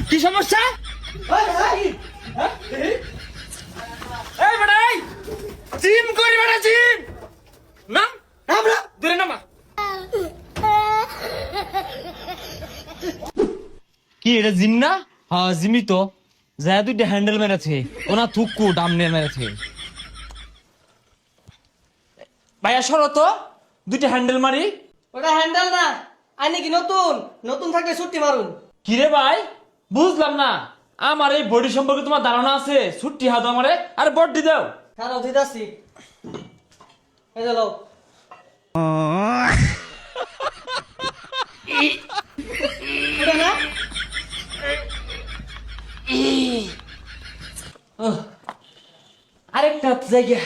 কি সমস্যা? জিম করি বেটা জিম নাম আমরা দূরে নামা। কি এটা জিম না? হ্যাঁ জিমই তো। যা দুইটা হ্যান্ডেল মেরেছে ওনা থুকু ডামনে মেরেছে। ভাইয়া সরো তো দুইটা হ্যান্ডেল মারি। ওটা হ্যান্ডেল না, আই নাকি নতুন নতুন থাকলে ছুটি মারুন। কিরে ভাই বুঝলাম না, আমার এই বডি সম্পর্কে তোমার ধারণা আছে? ছুটি হাত আমারে আরে বডি দাও। খারাপ দিদাসি এই যে লোক ওটা না আরেকটা জায়গা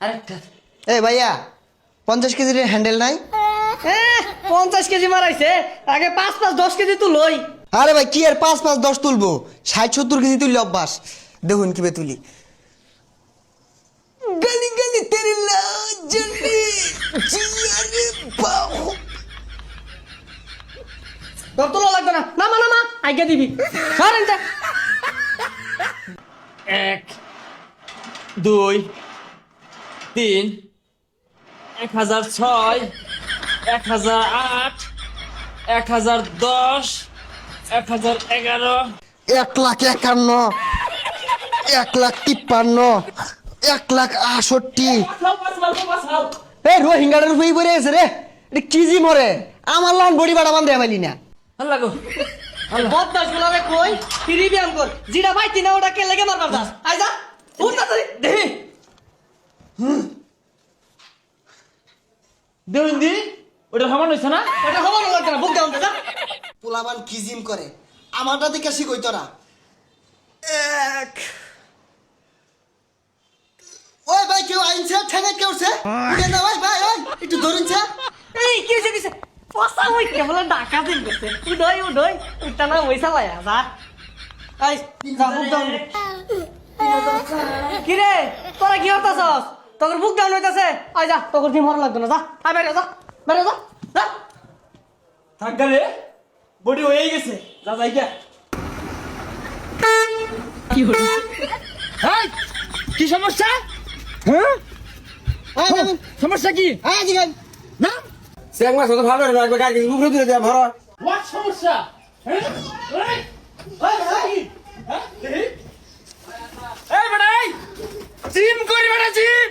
আরেকটা। এই ভাইয়া 50 কেজির হ্যান্ডেল নাই? 50 কেজি মারাইছে, আগে 5-5-10 কেজি তো লই। আরে ভাই কি আর 5-5-10 তুলবো, 60-70 কেজি তুললে অভ্যাস। দেখুন কিভাবে তুলি। গলি গলি তেরে লাজলি জিয়ারে বাহু। তোর তোলা লাগবে না, নামা নামা আগে দিবি সরেন যা। 1 2 3 1006 1008 1010 1011 1,51,000 1,53,000 1,68,000। এই রোহিঙ্গাটার উপরেই পড়ে আছে রে, এটা কি জি মরে আমার লান বডি বাড়া বান্ধে পাইলি না। আল্লাহ গো বদমাস গুলারে কই ফ্রি ব্যায়াম কর, জিরা ভাইতি না ওটা কে লেগে মারবার দাস আই যা উঠ তাড়াতাড়ি দেহি দেউন্দি ওটা সমান হইছে না? এটা হবার লাগবে না, বুক দাও যা। পোলাবান কি জিম করে আমারটা দেখে শিখই তোরা। ওই ভাই কেউ আইনছে ঠেঙে কেউ উঠছে উঠে না ভাই ভাই ভাই একটু ধরুনছে। এই কি হইছে দিছে পসা ওই কেবল ডাকা দিন গেছে উডই উডই উঠটা না ওই চালায়া যা। আই যা বুক দাও। কি রে তোরা কি হতাছস? তোর বুক ডাউন হইতাছে, আই যা তোর কি মর লাগবে না, যা আই বাইরে যা বাইরে যা যা। থাক গেলে বডি হয়ে গেছে যা যাই গা। এই, কি সমস্যা? হ্যাঁ সমস্যা কি? না এক মাস হতো ভালো না, একবার গাড়ি উপরে তুলে দেওয়া ভাড়া। হোয়াট সমস্যা? হ্যাঁ এই বেটা এই জিম করি বেটা জিম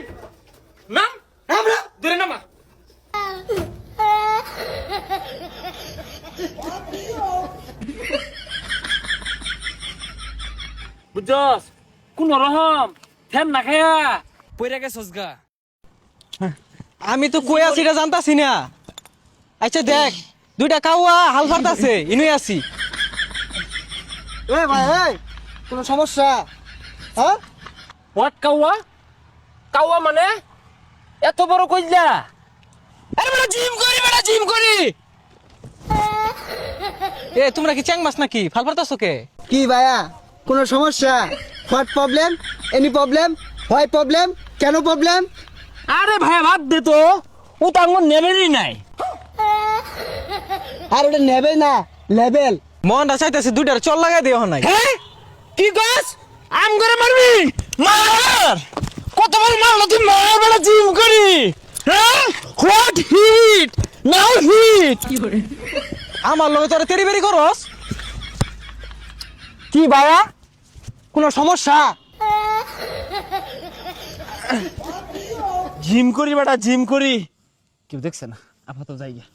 নাম আমরা দূরে নামা। বুঝছস কোন রকম ফ্যান না খায়া পইরা গেছস গা। আমি তো কই আছি এটা জানতাছি না। আচ্ছা দেখ দুইটা কাউয়া হাল ফারতাছে ইনুই আছি। এ ভাই এই কোনো সমস্যা? হ্যাঁ হোয়াট কাউয়া? কাউয়া মানে এত বড় কইলা? আরে বেটা জিম করি বেটা জিম করি। এ তোমরা কি চ্যাং মাছ নাকি ফাল ফারতাছো কে? কি ভাইয়া কোনো সমস্যা? What problem? Any problem? Why problem? কেন প্রবলেম? আরে ভাই বাদ দে তো, ও তো আমার নেবেরই নাই। আর ওটা নেবে না লেভেল। মনটা চাইতাছে দুইটার চল লাগাই দিও নাই। হ্যাঁ কি কস? আম করে মারবি? মার কতবার মারলো তুই? মার বেটা জিম করি। হ্যাঁ হোয়াট হিট নাও হিট। আমার লগে তোরা তেরি বেরি করস? কি ভাইয়া কোনো সমস্যা? জিম করি বেটা জিম করি। কেউ দেখছে না আপাতত যাই গিয়া।